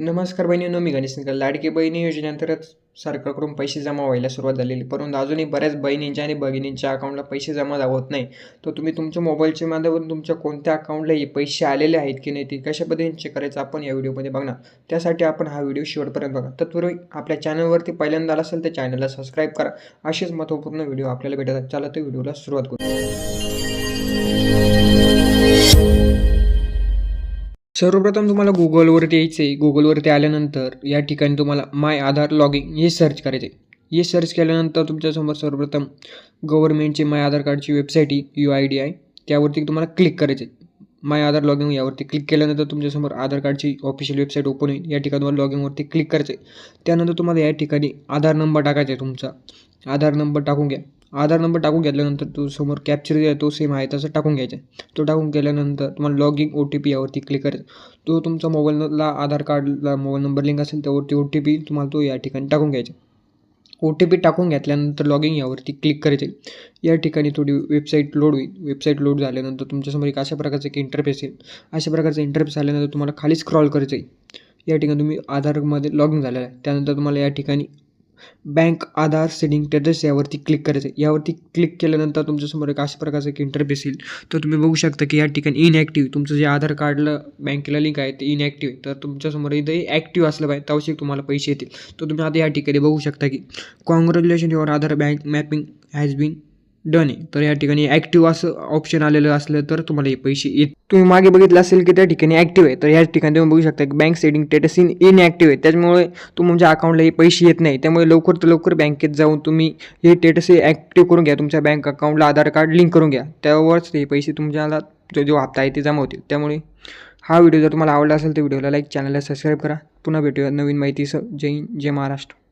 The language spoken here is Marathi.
नमस्कार बहिणींनो, मी गणेश निकल. लाडकी बहिणी योजनेअंतर्गत सरकारकडून पैसे जमा व्हायला सुरुवात झालेली, परंतु अजूनही बऱ्याच बहिणींच्या आणि भगिनींच्या अकाउंटला पैसे जमा होत नाही. तर तुम्ही तुमच्या मोबाईलच्या माध्यमातून तुमच्या कोणत्या अकाउंटला हे पैसे आलेले आहेत की नाही ते कशा पद्धतीने चेक करायचं आपण या व्हिडिओमध्ये बघणार. त्यासाठी आपण हा व्हिडिओ शेवटपर्यंत बघा. तत्पूर्वी आपल्या चॅनलवरती पहिल्यांदा असेल तर चॅनलला सबस्क्राईब करा. असेच महत्त्वपूर्ण व्हिडिओ आपल्याला भेटतात. चला तर व्हिडिओला सुरुवात करू. सर्वप्रथम तुम्हाला गुगलवरती यायचं आहे. गुगलवरती आल्यानंतर या ठिकाणी तुम्हाला माय आधार लॉगिन हे सर्च करायचे. हे सर्च केल्यानंतर तुमच्यासमोर सर्वप्रथम गव्हर्नमेंटची माय आधार कार्डची वेबसाईट ही UIDAI त्यावरती तुम्हाला क्लिक करायचे. माय आधार लॉगिन यावरती क्लिक केल्यानंतर तुमच्यासमोर आधार कार्डची ऑफिशियल वेबसाईट ओपन होईल. या ठिकाणी तुम्हाला लॉगिनवरती क्लिक करायचे. त्यानंतर तुम्हाला या ठिकाणी आधार नंबर टाकायचा आहे. तुमचा आधार नंबर टाकून घ्या. आधार नंबर टाकून घेतल्यानंतर तो समोर कॅप्चर आहे तो सेम आहे तसं टाकून घ्यायचा आहे. तो टाकून केल्यानंतर तुम्हाला लॉगिन OTP यावरती क्लिक करायचं. तो तुमचा मोबाईलला आधार कार्डला मोबाईल नंबर लिंक असेल त्यावरती OTP तुम्हाला तो या ठिकाणी टाकून घ्यायचा. OTP टाकून घेतल्यानंतर लॉगिन यावरती क्लिक करायचे. या ठिकाणी थोडी वेबसाईट लोड होईल. वेबसाईट लोड झाल्यानंतर तुमच्यासमोर एक अशा प्रकारचं एक इंटरफेस येईल. अशा प्रकारचं इंटरफेस आल्यानंतर तुम्हाला खाली स्क्रॉल करायचं आहे. या ठिकाणी तुम्ही आधारमध्ये लॉगिन झालेला आहे. त्यानंतर तुम्हाला या ठिकाणी बँक आधार सेटिंग स्टेटस यावरती क्लिक करायचं आहे. यावरती क्लिक केल्यानंतर तुमच्यासमोर एक अशा प्रकारचं एक इंटरफेस येईल. तर तुम्ही बघू शकता की या ठिकाणी इनॲक्टिव्ह तुमचं जे आधार कार्डला बँकेला लिंक आहे ते इनॲक्टिव्ह आहे. तर तुमच्यासमोर इथे ॲक्टिव्ह असलं पाहिजे तवशिक तुम्हाला पैसे येतील. तर तुम्ही आता या ठिकाणी बघू शकता की congratulation your Aadhaar bank mapping has been done आहे. तर या ठिकाणी ॲक्टिव्ह असं ऑप्शन आलेलं असलं तर तुम्हाला हे पैसे येत. तुम्ही मागे बघितलं असेल की त्या ठिकाणी ॲक्टिव्ह आहे. तर या ठिकाणी तुम्ही बघू शकता की बँक सेटिंग स्टेटस इनॲक्टिव्ह आहे. त्याच्यामुळे तुमच्या अकाउंटला हे पैसे येत नाही. त्यामुळे लवकर तर लवकर बँकेत जाऊन तुम्ही हे स्टेटस ॲक्टिव्ह करून घ्या. तुमच्या बँक अकाउंटला आधार कार्ड लिंक करून घ्या. त्यावरच हे पैसे तुमच्याला जो हप्ता आहे ते जमा होतील. त्यामुळे हा व्हिडिओ जर तुम्हाला आवडला असेल तर व्हिडिओला लाईक, चॅनलला सबस्क्राईब करा. पुन्हा भेटूया नवीन माहितीसह. जय हिंद, जय महाराष्ट्र.